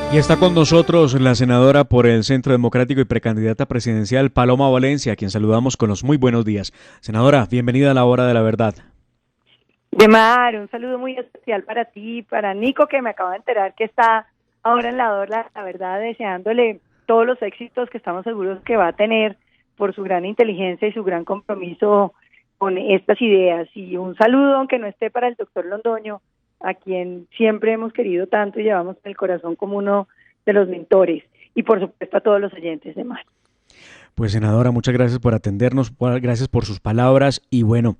Y está con nosotros la senadora por el Centro Democrático y precandidata presidencial Paloma Valencia, a quien saludamos con los muy buenos días. Senadora, bienvenida a la hora de la verdad. Demar, un saludo muy especial para ti, para Nico, que me acabo de enterar que está ahora en la hora, la verdad, deseándole todos los éxitos que estamos seguros que va a tener por su gran inteligencia y su gran compromiso con estas ideas. Y un saludo, aunque no esté, para el doctor Londoño, a quien siempre hemos querido tanto y llevamos en el corazón como uno de los mentores. Y por supuesto a todos los oyentes de Mar. Pues senadora, muchas gracias por atendernos, gracias por sus palabras y bueno,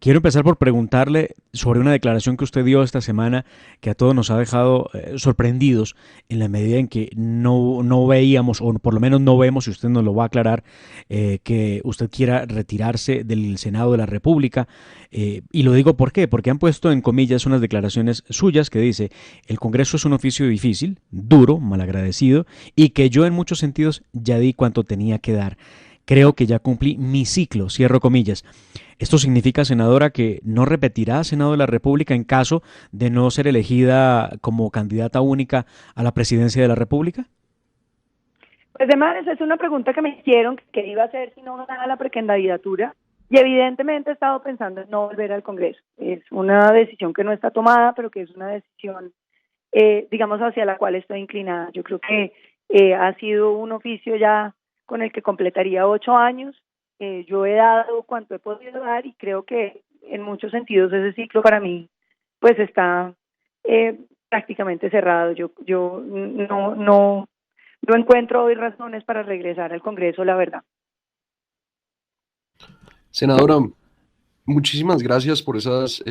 quiero empezar por preguntarle sobre una declaración que usted dio esta semana que a todos nos ha dejado sorprendidos en la medida en que no veíamos, o por lo menos no vemos, si usted nos lo va a aclarar, que usted quiera retirarse del Senado de la República. Y lo digo ¿por qué? Porque han puesto en comillas unas declaraciones suyas que dice: el Congreso es un oficio difícil, duro, malagradecido, y que yo en muchos sentidos ya di cuanto tenía que dar. Creo que ya cumplí mi ciclo, cierro comillas. ¿Esto significa, senadora, que no repetirá Senado de la República en caso de no ser elegida como candidata única a la presidencia de la República? Pues además, esa es una pregunta que me hicieron, que iba a hacer si no ganaba la precandidatura, y evidentemente he estado pensando en no volver al Congreso. Es una decisión que no está tomada, pero que es una decisión, digamos, hacia la cual estoy inclinada. Yo creo que ha sido un oficio ya con el que completaría 8 años. Yo he dado cuanto he podido dar y creo que en muchos sentidos ese ciclo para mí pues está eh, prácticamente cerrado. Yo no encuentro hoy razones para regresar al Congreso, la verdad. Senadora, muchísimas gracias por esas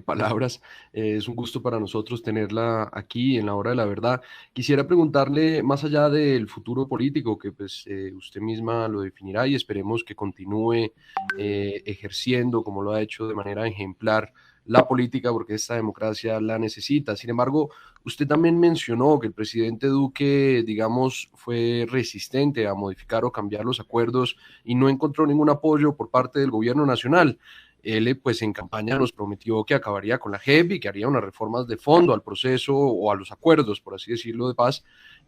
palabras. Es un gusto para nosotros tenerla aquí en la hora de la verdad. Quisiera preguntarle, más allá del futuro político, que pues usted misma lo definirá y esperemos que continúe ejerciendo como lo ha hecho de manera ejemplar la política, porque esta democracia la necesita. Sin embargo, usted también mencionó que el presidente Duque, digamos, fue resistente a modificar o cambiar los acuerdos y no encontró ningún apoyo por parte del gobierno nacional. Él, pues en campaña nos prometió que acabaría con la JEP y que haría unas reformas de fondo al proceso o a los acuerdos, por así decirlo, de paz.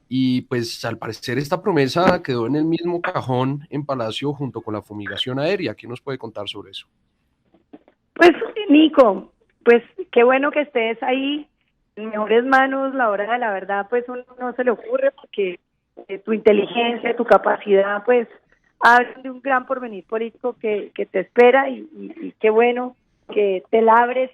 Y pues al parecer esta promesa quedó en el mismo cajón en Palacio junto con la fumigación aérea. ¿Qué nos puede contar sobre eso? Pues Nico, pues qué bueno que estés ahí en mejores manos. La hora de la verdad pues uno no se le ocurre porque tu inteligencia, tu capacidad pues hablan de un gran porvenir político que te espera y qué bueno que te labres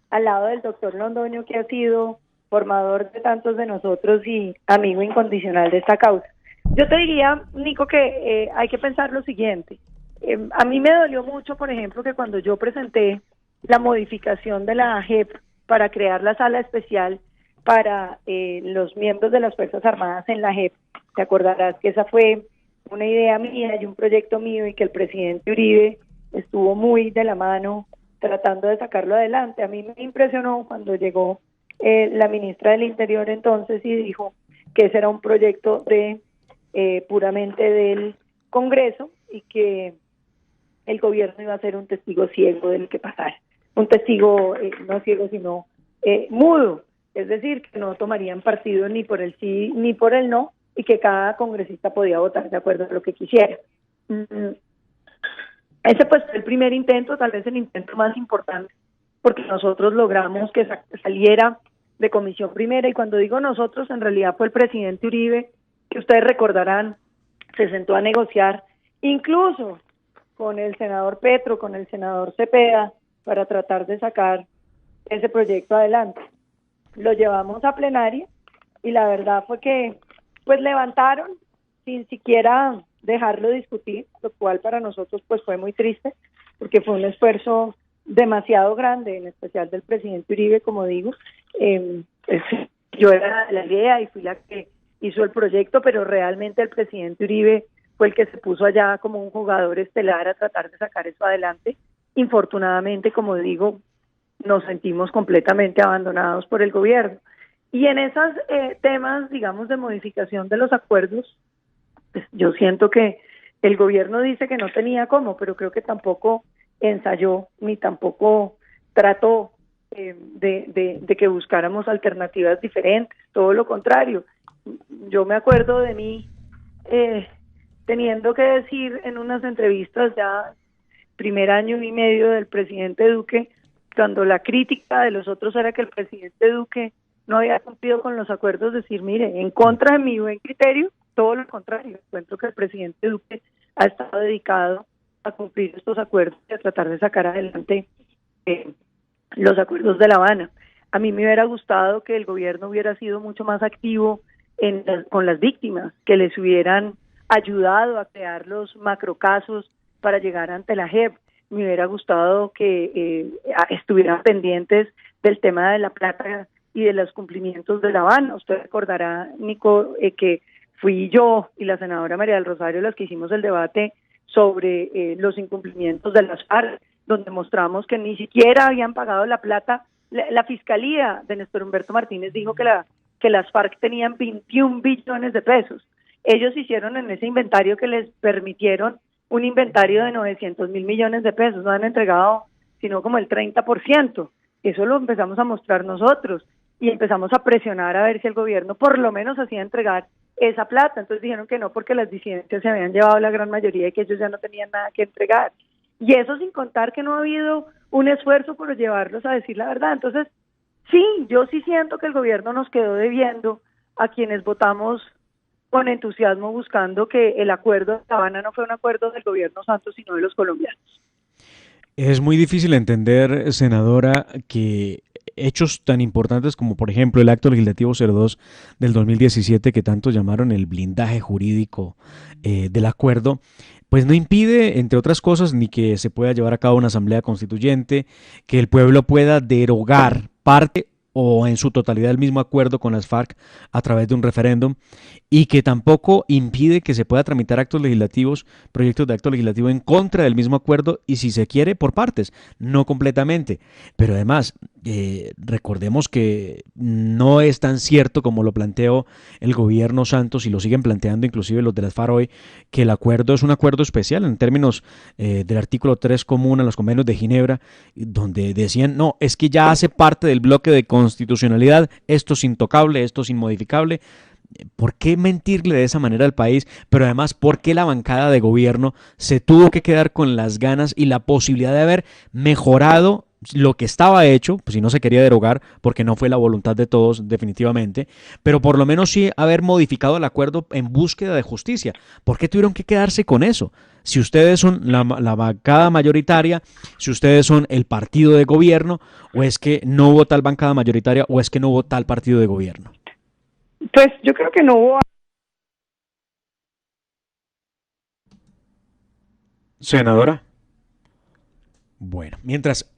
al lado del doctor Londoño, que ha sido formador de tantos de nosotros y amigo incondicional de esta causa. Yo te diría, Nico, que hay que pensar lo siguiente. A mí me dolió mucho, por ejemplo, que cuando yo presenté la modificación de la JEP para crear la sala especial para los miembros de las Fuerzas Armadas en la JEP, te acordarás que esa fue una idea mía y un proyecto mío y que el presidente Uribe estuvo muy de la mano tratando de sacarlo adelante. A mí me impresionó cuando llegó la ministra del Interior entonces y dijo que ese era un proyecto de puramente del Congreso y que el gobierno iba a ser un testigo ciego del que pasara, un testigo no ciego sino mudo, es decir, que no tomarían partido ni por el sí ni por el no y que cada congresista podía votar de acuerdo a lo que quisiera. Ese pues fue el primer intento, tal vez el intento más importante, porque nosotros logramos que saliera de comisión primera, y cuando digo nosotros, en realidad fue el presidente Uribe, que ustedes recordarán, se sentó a negociar, incluso con el senador Petro, con el senador Cepeda, para tratar de sacar ese proyecto adelante. Lo llevamos a plenaria y la verdad fue que pues levantaron sin siquiera dejarlo discutir, lo cual para nosotros pues fue muy triste, porque fue un esfuerzo demasiado grande, en especial del presidente Uribe, como digo. Pues, yo era la idea y fui la que hizo el proyecto, pero realmente el presidente Uribe fue el que se puso allá como un jugador estelar a tratar de sacar eso adelante. Infortunadamente, como digo, nos sentimos completamente abandonados por el gobierno. Y en esos temas, digamos, de modificación de los acuerdos, pues yo siento que el gobierno dice que no tenía cómo, pero creo que tampoco ensayó ni tampoco trató de que buscáramos alternativas diferentes, todo lo contrario. Yo me acuerdo de mí teniendo que decir en unas entrevistas ya primer año y medio del presidente Duque, cuando la crítica de los otros era que el presidente Duque no había cumplido con los acuerdos, decir, mire, en contra de mi buen criterio, todo lo contrario, encuentro que el presidente Duque ha estado dedicado a cumplir estos acuerdos y a tratar de sacar adelante los acuerdos de La Habana. A mí me hubiera gustado que el gobierno hubiera sido mucho más activo con las víctimas, que les hubieran ayudado a crear los macrocasos para llegar ante la JEP. Me hubiera gustado que estuvieran pendientes del tema de la plata y de los cumplimientos de La Habana. Usted recordará, Nico, que fui yo y la senadora María del Rosario las que hicimos el debate sobre los incumplimientos de las FARC, donde mostramos que ni siquiera habían pagado la plata. La fiscalía de Néstor Humberto Martínez dijo que las FARC tenían 21 billones de pesos. Ellos hicieron en ese inventario que les permitieron un inventario de 900 mil millones de pesos, no han entregado sino como el 30%. Eso lo empezamos a mostrar nosotros y empezamos a presionar a ver si el gobierno por lo menos hacía entregar esa plata. Entonces dijeron que no, porque las disidencias se habían llevado la gran mayoría y que ellos ya no tenían nada que entregar. Y eso sin contar que no ha habido un esfuerzo por llevarlos a decir la verdad. Entonces, sí, yo sí siento que el gobierno nos quedó debiendo a quienes votamos con entusiasmo buscando que el acuerdo de La Habana no fue un acuerdo del gobierno Santos, sino de los colombianos. Es muy difícil entender, senadora, que hechos tan importantes como, por ejemplo, el acto legislativo 02 del 2017, que tanto llamaron el blindaje jurídico del acuerdo, pues no impide, entre otras cosas, ni que se pueda llevar a cabo una asamblea constituyente, que el pueblo pueda derogar parte o en su totalidad el mismo acuerdo con las FARC a través de un referéndum, y que tampoco impide que se pueda tramitar actos legislativos, proyectos de acto legislativo en contra del mismo acuerdo, y si se quiere por partes, no completamente. Pero además, recordemos que no es tan cierto como lo planteó el gobierno Santos, y lo siguen planteando inclusive los de las FARC hoy, que el acuerdo es un acuerdo especial en términos del artículo 3 común a los convenios de Ginebra, donde decían, no, es que ya hace parte del bloque de constitucionalidad, esto es intocable, esto es inmodificable. ¿Por qué mentirle de esa manera al país? Pero además, ¿por qué la bancada de gobierno se tuvo que quedar con las ganas y la posibilidad de haber mejorado lo que estaba hecho, pues si no se quería derogar, porque no fue la voluntad de todos definitivamente, pero por lo menos sí haber modificado el acuerdo en búsqueda de justicia? ¿Por qué tuvieron que quedarse con eso? Si ustedes son la bancada mayoritaria, si ustedes son el partido de gobierno, o es que no hubo tal bancada mayoritaria, o es que no hubo tal partido de gobierno. Pues yo creo que no hubo. Senadora. Bueno, mientras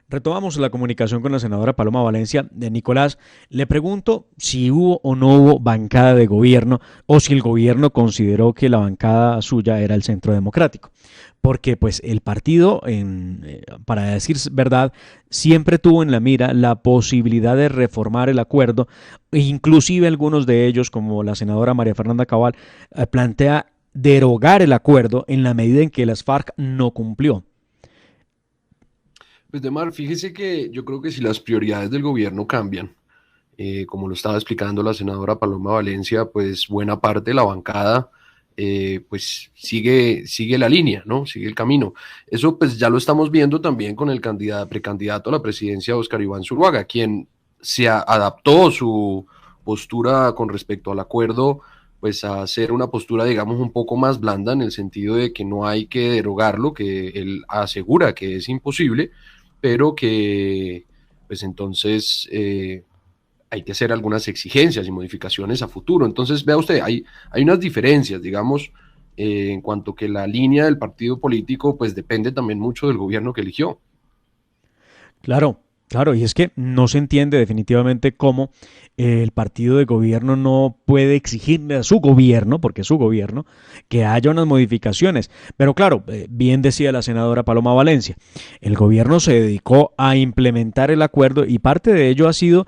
retomamos la comunicación con la senadora Paloma Valencia, de Nicolás, le pregunto si hubo o no hubo bancada de gobierno, o si el gobierno consideró que la bancada suya era el Centro Democrático. Porque pues el partido, para decir verdad, siempre tuvo en la mira la posibilidad de reformar el acuerdo, e inclusive algunos de ellos, como la senadora María Fernanda Cabal, plantea derogar el acuerdo en la medida en que las FARC no cumplió. Pues Demar, fíjese que yo creo que si las prioridades del gobierno cambian, como lo estaba explicando la senadora Paloma Valencia, pues buena parte de la bancada pues sigue la línea, ¿no? Sigue el camino. Eso pues ya lo estamos viendo también con el precandidato a la presidencia, Óscar Iván Zuluaga, quien se adaptó su postura con respecto al acuerdo, pues a hacer una postura, digamos, un poco más blanda, en el sentido de que no hay que derogarlo, que él asegura que es imposible, pero que pues entonces hay que hacer algunas exigencias y modificaciones a futuro. Entonces, vea usted, hay unas diferencias, digamos, en cuanto que la línea del partido político pues depende también mucho del gobierno que eligió. Claro, claro, y es que no se entiende definitivamente cómo el partido de gobierno no puede exigirle a su gobierno, porque es su gobierno, que haya unas modificaciones. Pero claro, bien decía la senadora Paloma Valencia, el gobierno se dedicó a implementar el acuerdo, y parte de ello ha sido,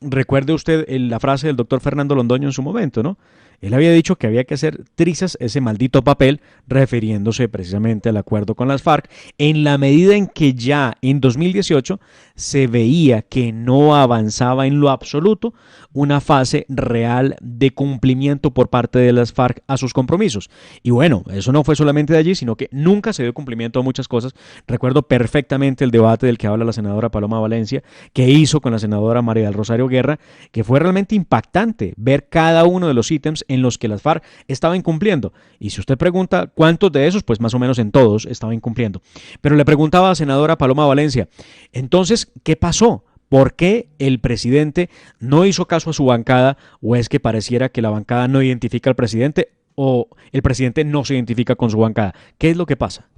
recuerde usted la frase del doctor Fernando Londoño en su momento, ¿no? Él había dicho que había que hacer trizas ese maldito papel, refiriéndose precisamente al acuerdo con las FARC, en la medida en que ya en 2018 se veía que no avanzaba en lo absoluto una fase real de cumplimiento por parte de las FARC a sus compromisos. Y bueno, eso no fue solamente de allí, sino que nunca se dio cumplimiento a muchas cosas. Recuerdo perfectamente el debate del que habla la senadora Paloma Valencia, que hizo con la senadora María del Rosario Guerra, que fue realmente impactante ver cada uno de los ítems en los que las FARC estaba incumpliendo. Y si usted pregunta cuántos de esos, pues más o menos en todos estaba incumpliendo. Pero le preguntaba a la senadora Paloma Valencia, entonces, ¿qué pasó? ¿Por qué el presidente no hizo caso a su bancada? ¿O es que pareciera que la bancada no identifica al presidente o el presidente no se identifica con su bancada? ¿Qué es lo que pasa?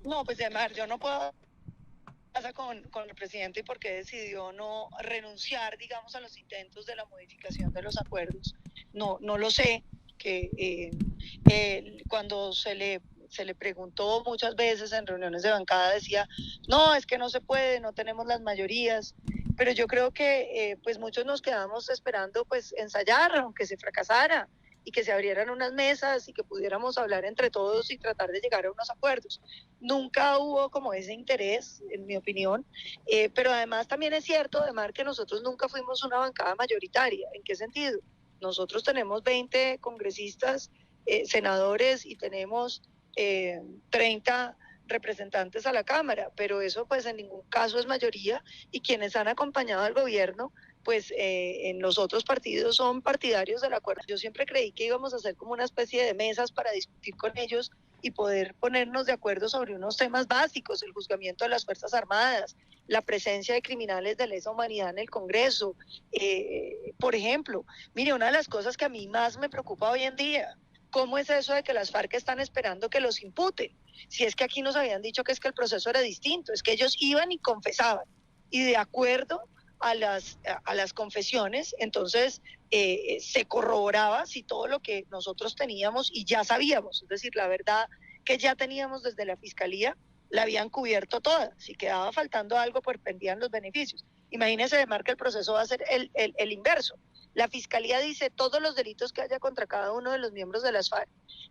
No, pues además yo no puedo pasa con el presidente y por qué decidió no renunciar, digamos, a los intentos de la modificación de los acuerdos. No lo sé, que cuando se le preguntó muchas veces en reuniones de bancada decía, no, es que no se puede, no tenemos las mayorías, pero yo creo que pues muchos nos quedamos esperando pues ensayar, aunque se fracasara, y que se abrieran unas mesas y que pudiéramos hablar entre todos y tratar de llegar a unos acuerdos. Nunca hubo como ese interés, en mi opinión, pero además también es cierto, además, que nosotros nunca fuimos una bancada mayoritaria. ¿En qué sentido? Nosotros tenemos 20 congresistas, senadores, y tenemos 30 representantes a la Cámara, pero eso pues en ningún caso es mayoría, y quienes han acompañado al gobierno pues en los otros partidos son partidarios del acuerdo. Yo siempre creí que íbamos a hacer como una especie de mesas para discutir con ellos y poder ponernos de acuerdo sobre unos temas básicos, el juzgamiento de las Fuerzas Armadas, la presencia de criminales de lesa humanidad en el Congreso. Por ejemplo, mire, una de las cosas que a mí más me preocupa hoy en día, ¿cómo es eso de que las FARC están esperando que los imputen? Si es que aquí nos habían dicho que es que el proceso era distinto, es que ellos iban y confesaban, y de acuerdo a las confesiones, entonces se corroboraba si todo lo que nosotros teníamos y ya sabíamos, es decir, la verdad que ya teníamos desde la Fiscalía, la habían cubierto toda. Si quedaba faltando algo, pues pendían los beneficios. Imagínense, de que el proceso va a ser el inverso. La Fiscalía dice todos los delitos que haya contra cada uno de los miembros de las FARC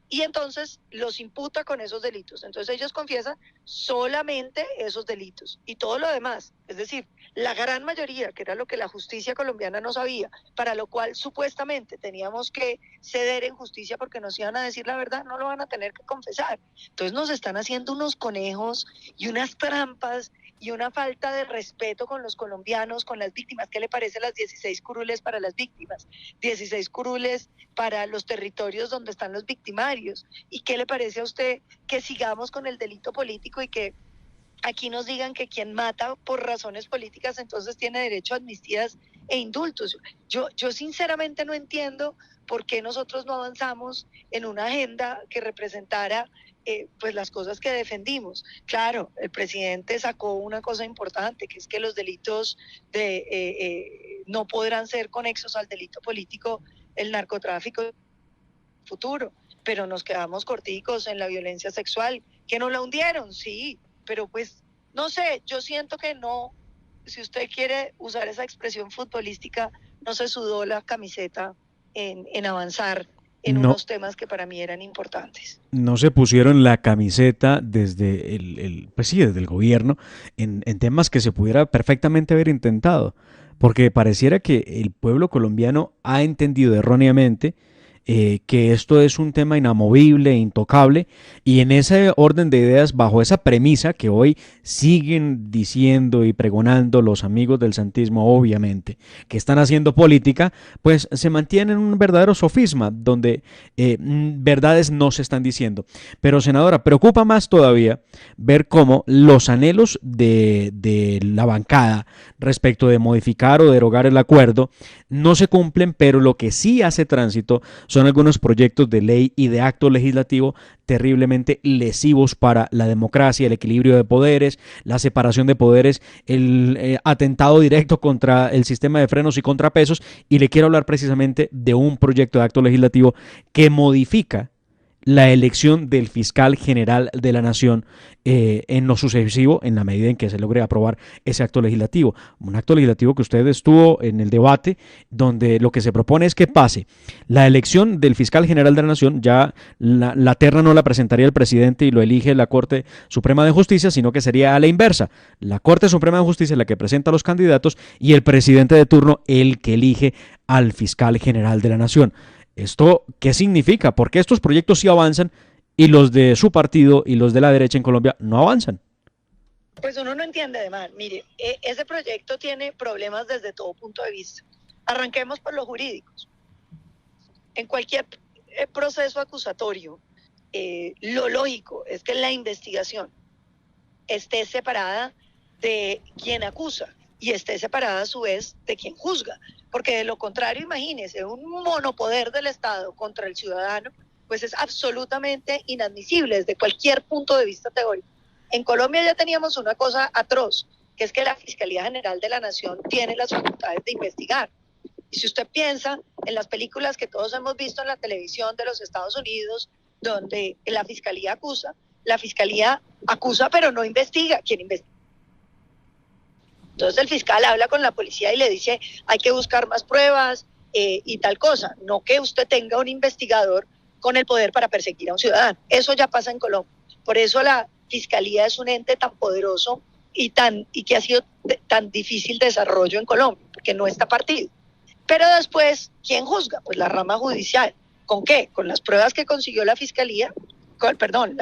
y entonces los imputa con esos delitos. Entonces ellos confiesan solamente esos delitos y todo lo demás. Es decir, la gran mayoría, que era lo que la justicia colombiana no sabía, para lo cual supuestamente teníamos que ceder en justicia porque nos iban a decir la verdad, no lo van a tener que confesar. Entonces nos están haciendo unos conejos y unas trampas y una falta de respeto con los colombianos, con las víctimas. ¿Qué le parece las 16 curules para las víctimas? 16 curules para los territorios donde están los victimarios. ¿Y qué le parece a usted que sigamos con el delito político y que aquí nos digan que quien mata por razones políticas entonces tiene derecho a amnistías e indultos? Yo sinceramente no entiendo por qué nosotros no avanzamos en una agenda que representara pues las cosas que defendimos. Claro, el presidente sacó una cosa importante, que es que los delitos no podrán ser conexos al delito político, el narcotráfico futuro, pero nos quedamos corticos en la violencia sexual, que no la hundieron, sí, pero pues no sé, yo siento que no, si usted quiere usar esa expresión futbolística, no se sudó la camiseta en avanzar en unos temas que para mí eran importantes. No se pusieron la camiseta desde pues sí, desde el gobierno en temas que se pudiera perfectamente haber intentado, porque pareciera que el pueblo colombiano ha entendido erróneamente que esto es un tema inamovible e intocable, y en ese orden de ideas, bajo esa premisa que hoy siguen diciendo y pregonando los amigos del santismo, obviamente, que están haciendo política, pues se mantiene en un verdadero sofisma donde verdades no se están diciendo. Pero, senadora, preocupa más todavía ver cómo los anhelos de la bancada respecto de modificar o derogar el acuerdo no se cumplen, pero lo que sí hace tránsito son algunos proyectos de ley y de acto legislativo terriblemente lesivos para la democracia, el equilibrio de poderes, la separación de poderes, el atentado directo contra el sistema de frenos y contrapesos. Y le quiero hablar precisamente de un proyecto de acto legislativo que modifica la elección del fiscal general de la nación en lo sucesivo, en la medida en que se logre aprobar ese acto legislativo. Un acto legislativo que usted estuvo en el debate, donde lo que se propone es que pase la elección del fiscal general de la nación. Ya la terna no la presentaría el presidente y lo elige la Corte Suprema de Justicia, sino que sería a la inversa. La Corte Suprema de Justicia es la que presenta a los candidatos y el presidente de turno el que elige al fiscal general de la nación. ¿Esto qué significa? Porque estos proyectos sí avanzan y los de su partido y los de la derecha en Colombia no avanzan. Pues uno no entiende de mal. Mire, ese proyecto tiene problemas desde todo punto de vista. Arranquemos por los jurídicos. En cualquier proceso acusatorio, lo lógico es que la investigación esté separada de quien acusa y esté separada a su vez de quien juzga. Porque de lo contrario, imagínese, un monopoder del Estado contra el ciudadano, pues es absolutamente inadmisible desde cualquier punto de vista teórico. En Colombia ya teníamos una cosa atroz, que es que la Fiscalía General de la Nación tiene las facultades de investigar. Y si usted piensa en las películas que todos hemos visto en la televisión de los Estados Unidos, donde la Fiscalía acusa pero no investiga. ¿Quién investiga? Entonces el fiscal habla con la policía y le dice hay que buscar más pruebas y tal cosa, no que usted tenga un investigador con el poder para perseguir a un ciudadano. Eso ya pasa en Colombia. Por eso la fiscalía es un ente tan poderoso y que ha sido tan difícil de desarrollo en Colombia, porque no está partido. Pero después, ¿quién juzga? Pues la rama judicial. ¿Con qué? Con las pruebas que consiguió la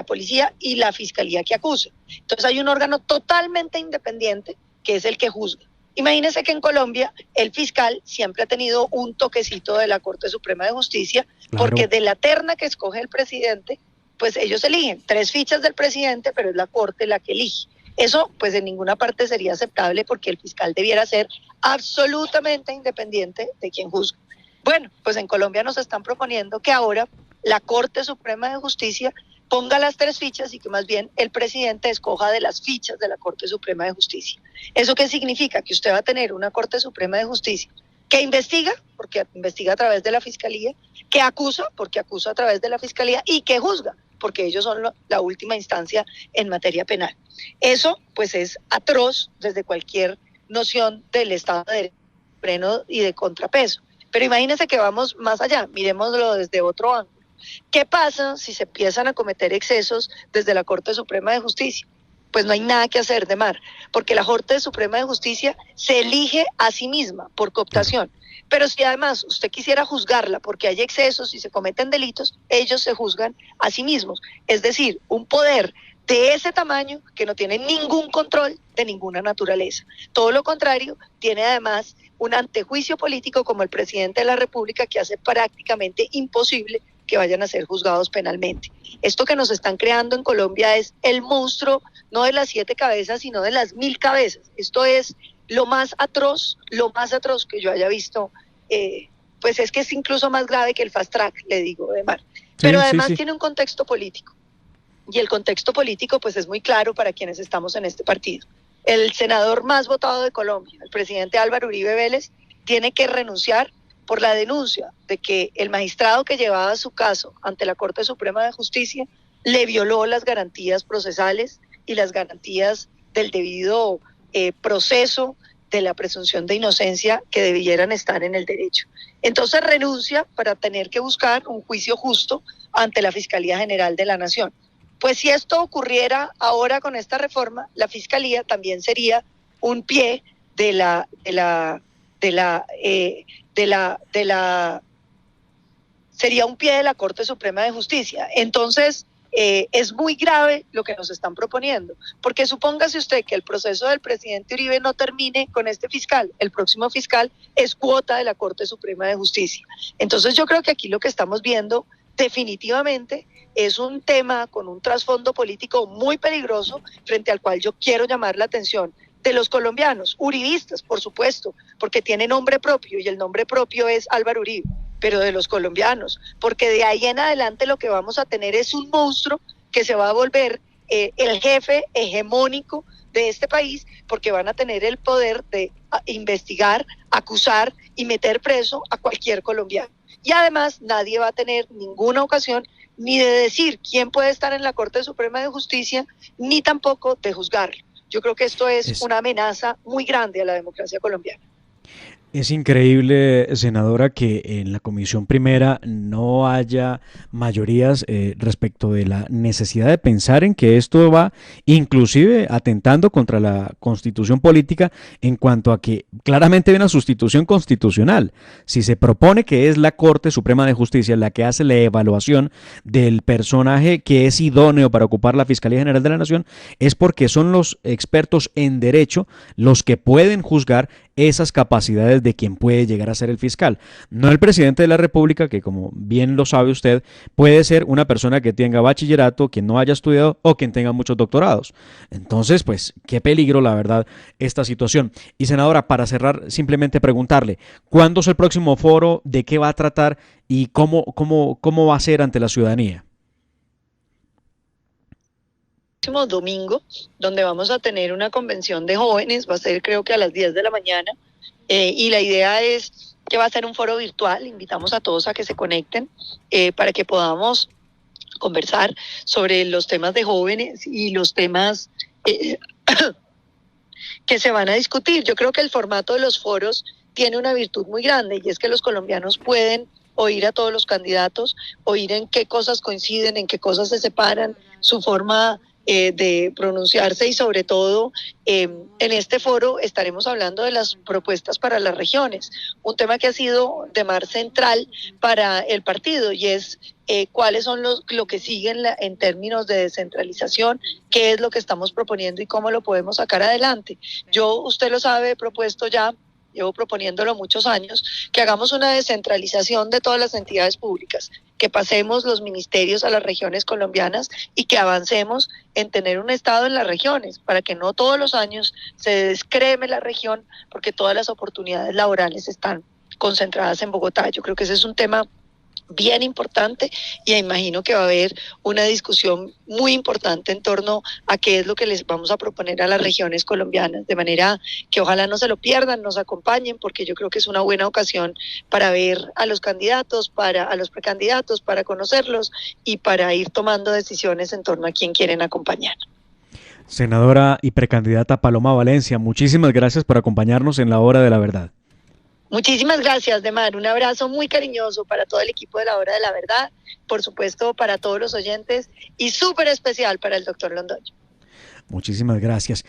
policía y la fiscalía que acusa. Entonces hay un órgano totalmente independiente que es el que juzga. Imagínense que en Colombia el fiscal siempre ha tenido un toquecito de la Corte Suprema de Justicia, claro, porque de la terna que escoge el presidente, pues ellos eligen 3 fichas del presidente, pero es la Corte la que elige. Eso pues en ninguna parte sería aceptable porque el fiscal debiera ser absolutamente independiente de quien juzga. Bueno, pues en Colombia nos están proponiendo que ahora la Corte Suprema de Justicia ponga las 3 fichas y que más bien el presidente escoja de las fichas de la Corte Suprema de Justicia. ¿Eso qué significa? Que usted va a tener una Corte Suprema de Justicia que investiga, porque investiga a través de la Fiscalía, que acusa, porque acusa a través de la Fiscalía, y que juzga, porque ellos son la última instancia en materia penal. Eso pues es atroz desde cualquier noción del Estado de Derecho, freno y de contrapeso. Pero imagínense que vamos más allá, miremoslo desde otro ángulo. ¿Qué pasa si se empiezan a cometer excesos desde la Corte Suprema de Justicia? Pues no hay nada que hacer de mar, porque la Corte Suprema de Justicia se elige a sí misma por cooptación. Pero si además usted quisiera juzgarla porque hay excesos y se cometen delitos, ellos se juzgan a sí mismos. Es decir, un poder de ese tamaño que no tiene ningún control de ninguna naturaleza. Todo lo contrario, tiene además un antejuicio político como el presidente de la República que hace prácticamente imposible que vayan a ser juzgados penalmente. Esto que nos están creando en Colombia es el monstruo, no de las 7 cabezas, sino de las 1000 cabezas. Esto es lo más atroz que yo haya visto. Pues es que es incluso más grave que el fast track, le digo, de mar. Pero además tiene un contexto político. Y el contexto político pues es muy claro para quienes estamos en este partido. El senador más votado de Colombia, el presidente Álvaro Uribe Vélez, tiene que renunciar por la denuncia de que el magistrado que llevaba su caso ante la Corte Suprema de Justicia le violó las garantías procesales y las garantías del debido proceso de la presunción de inocencia que debieran estar en el derecho. Entonces renuncia para tener que buscar un juicio justo ante la Fiscalía General de la Nación. Pues si esto ocurriera ahora con esta reforma, la Fiscalía también sería un pie sería un pie de la Corte Suprema de Justicia. Entonces, es muy grave lo que nos están proponiendo, porque supóngase usted que el proceso del presidente Uribe no termine con este fiscal, el próximo fiscal es cuota de la Corte Suprema de Justicia. Entonces yo creo que aquí lo que estamos viendo definitivamente es un tema con un trasfondo político muy peligroso frente al cual yo quiero llamar la atención de los colombianos, uribistas, por supuesto, porque tiene nombre propio y el nombre propio es Álvaro Uribe, pero de los colombianos, porque de ahí en adelante lo que vamos a tener es un monstruo que se va a volver el jefe hegemónico de este país, porque van a tener el poder de investigar, acusar y meter preso a cualquier colombiano. Y además nadie va a tener ninguna ocasión ni de decir quién puede estar en la Corte Suprema de Justicia, ni tampoco de juzgarlo. Yo creo que esto es una amenaza muy grande a la democracia colombiana. Es increíble, senadora, que en la Comisión Primera no haya mayorías respecto de la necesidad de pensar en que esto va inclusive atentando contra la Constitución política en cuanto a que claramente hay una sustitución constitucional. Si se propone que es la Corte Suprema de Justicia la que hace la evaluación del personaje que es idóneo para ocupar la Fiscalía General de la Nación, es porque son los expertos en derecho los que pueden juzgar esas capacidades de quien puede llegar a ser el fiscal. No el presidente de la República, que como bien lo sabe usted, puede ser una persona que tenga bachillerato, quien no haya estudiado o quien tenga muchos doctorados. Entonces, pues, qué peligro, la verdad, esta situación. Y senadora, para cerrar, simplemente preguntarle, ¿cuándo es el próximo foro? ¿De qué va a tratar? ¿Y cómo va a ser ante la ciudadanía? Próximo domingo, donde vamos a tener una convención de jóvenes, va a ser creo que a las 10 de la mañana, y la idea es que va a ser un foro virtual, invitamos a todos a que se conecten para que podamos conversar sobre los temas de jóvenes y los temas que se van a discutir. Yo creo que el formato de los foros tiene una virtud muy grande y es que los colombianos pueden oír a todos los candidatos, oír en qué cosas coinciden, en qué cosas se separan, su forma de pronunciarse y sobre todo en este foro estaremos hablando de las propuestas para las regiones, un tema que ha sido de mar central para el partido y es cuáles son lo que siguen en términos de descentralización, qué es lo que estamos proponiendo y cómo lo podemos sacar adelante. Yo, usted lo sabe, he propuesto ya, llevo proponiéndolo muchos años, que hagamos una descentralización de todas las entidades públicas, que pasemos los ministerios a las regiones colombianas y que avancemos en tener un Estado en las regiones, para que no todos los años se descreme la región, porque todas las oportunidades laborales están concentradas en Bogotá. Yo creo que ese es un tema bien importante y imagino que va a haber una discusión muy importante en torno a qué es lo que les vamos a proponer a las regiones colombianas, de manera que ojalá no se lo pierdan, nos acompañen, porque yo creo que es una buena ocasión para ver a los candidatos, a los precandidatos, para conocerlos y para ir tomando decisiones en torno a quién quieren acompañar. Senadora y precandidata Paloma Valencia, muchísimas gracias por acompañarnos en la Hora de la Verdad. Muchísimas gracias, Demar. Un abrazo muy cariñoso para todo el equipo de la Hora de la Verdad, por supuesto para todos los oyentes y súper especial para el doctor Londoño. Muchísimas gracias.